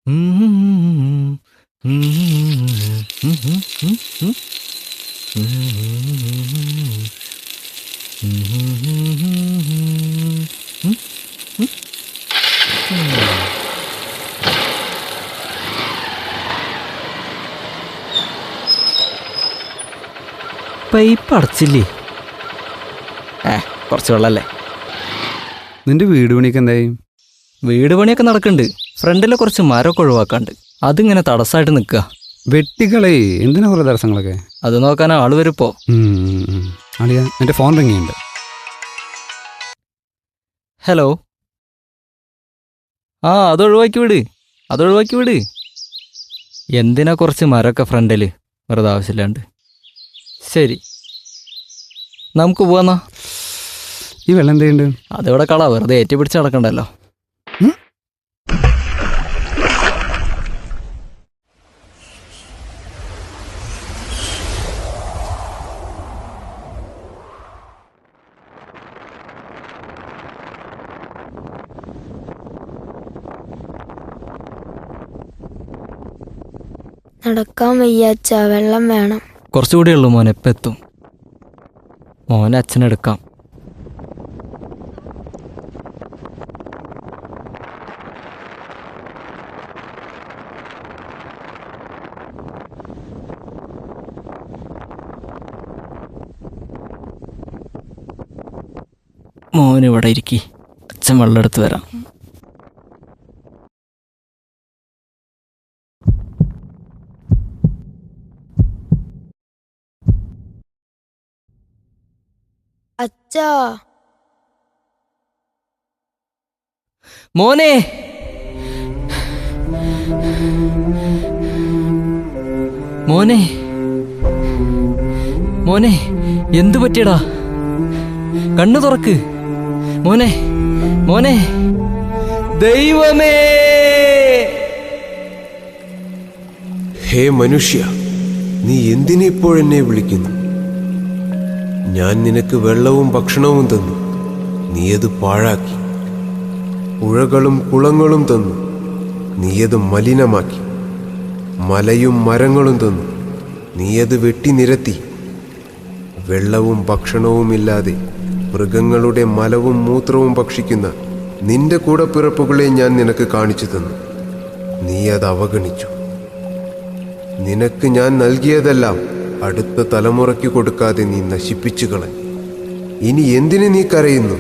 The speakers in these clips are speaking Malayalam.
പൈപ്പ് അടച്ചില്ലേ? കുറച്ച് വെള്ളല്ലേ. നിന്റെ വീട് പണിയൊക്കെ എന്തായി? വീട് പണിയൊക്കെ നടക്കുന്നുണ്ട്. ഫ്രണ്ടിലെ കുറച്ച് മരമൊക്കെ ഒഴിവാക്കാണ്ട്, അതിങ്ങനെ തടസ്സമായിട്ട് നിൽക്കുക. വെട്ടിക്കളേ, എന്തിനാ കുറേ തടസ്സങ്ങളൊക്കെ? അത് നോക്കാൻ ആള് വരുപ്പോ. അളിയ, എൻ്റെ ഫോൺ റിങ്ങിയുണ്ട്. ഹലോ. അതൊഴിവാക്കി വിട്. എന്തിനാ കുറച്ച് മരമൊക്കെ ഫ്രണ്ടിൽ വെറുതെ ആവശ്യമില്ലാണ്ട്. ശരി, നമുക്ക് പോവാന്നാ. ഈ വെള്ളം എന്തുണ്ട്? അതിവിടെ കള, വെറുതെ ഏറ്റി പിടിച്ച് നടക്കണ്ടല്ലോ. നടക്കാൻ വയ്യാച്ച, വെള്ളം വേണം. കുറച്ചുകൂടി ഉള്ളു മോനെ, എപ്പം എത്തും? മോനെ അച്ഛനെടുക്കാം. മോനിവിടെ ഇരിക്കി, അച്ഛൻ വെള്ളം എടുത്ത് വരാം. അച്ഛാ, മോനെ, മോനെ, മോനെ, എന്തു പറ്റിയടാ? കണ്ണു തുറക്ക് മോനെ, മോനെ, ദൈവമേ! ഹേ മനുഷ്യ, നീ എന്തിനിപ്പോഴെന്നെ വിളിക്കുന്നു? ഞാൻ നിനക്ക് വെള്ളവും ഭക്ഷണവും തന്നു, നീയത് പാഴാക്കി. പുഴകളും കുളങ്ങളും തന്നു, നീയത് മലിനമാക്കി. മലയും മരങ്ങളും തന്നു, നീയത് വെട്ടിനിരത്തി. വെള്ളവും ഭക്ഷണവുമില്ലാതെ മൃഗങ്ങളുടെ മലവും മൂത്രവും ഭക്ഷിക്കുന്ന നിന്റെ കൂടപ്പിറപ്പുകളെ ഞാൻ നിനക്ക് കാണിച്ചു തന്നു, നീ അത് അവഗണിച്ചു. നിനക്ക് ഞാൻ നൽകിയതെല്ലാം അടുത്ത തലമുറയ്ക്ക് കൊടുക്കാതെ നീ നശിപ്പിച്ചു കളഞ്ഞു. ഇനി എന്തിന് നീ കരയുന്നു?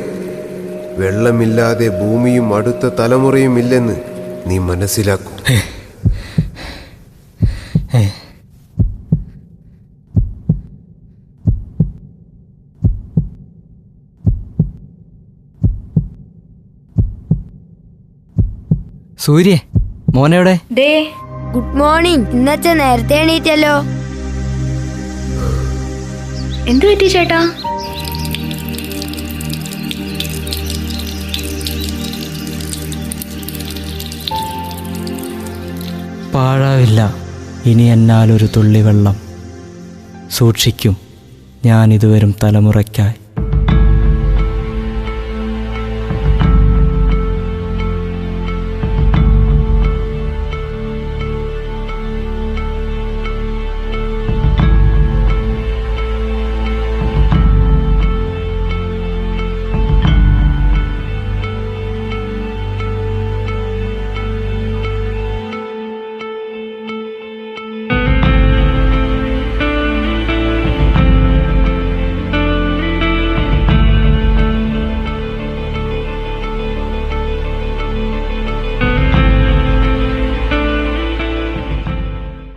വെള്ളമില്ലാതെ ഭൂമിയും അടുത്ത തലമുറയും ഇല്ലെന്ന് നീ മനസ്സിലാക്കൂ. സൂര്യ, മോനെവിടെ? Good morning. ഇന്നച്ച നേരത്തെ എണീറ്റല്ലോ. എന്തു പറ്റി ചേട്ടാ? പാഴാവില്ല ഇനി എന്നാലൊരു തുള്ളി വെള്ളം. സൂക്ഷിക്കും ഞാൻ ഇതുവരും തലമുറയ്ക്കായി.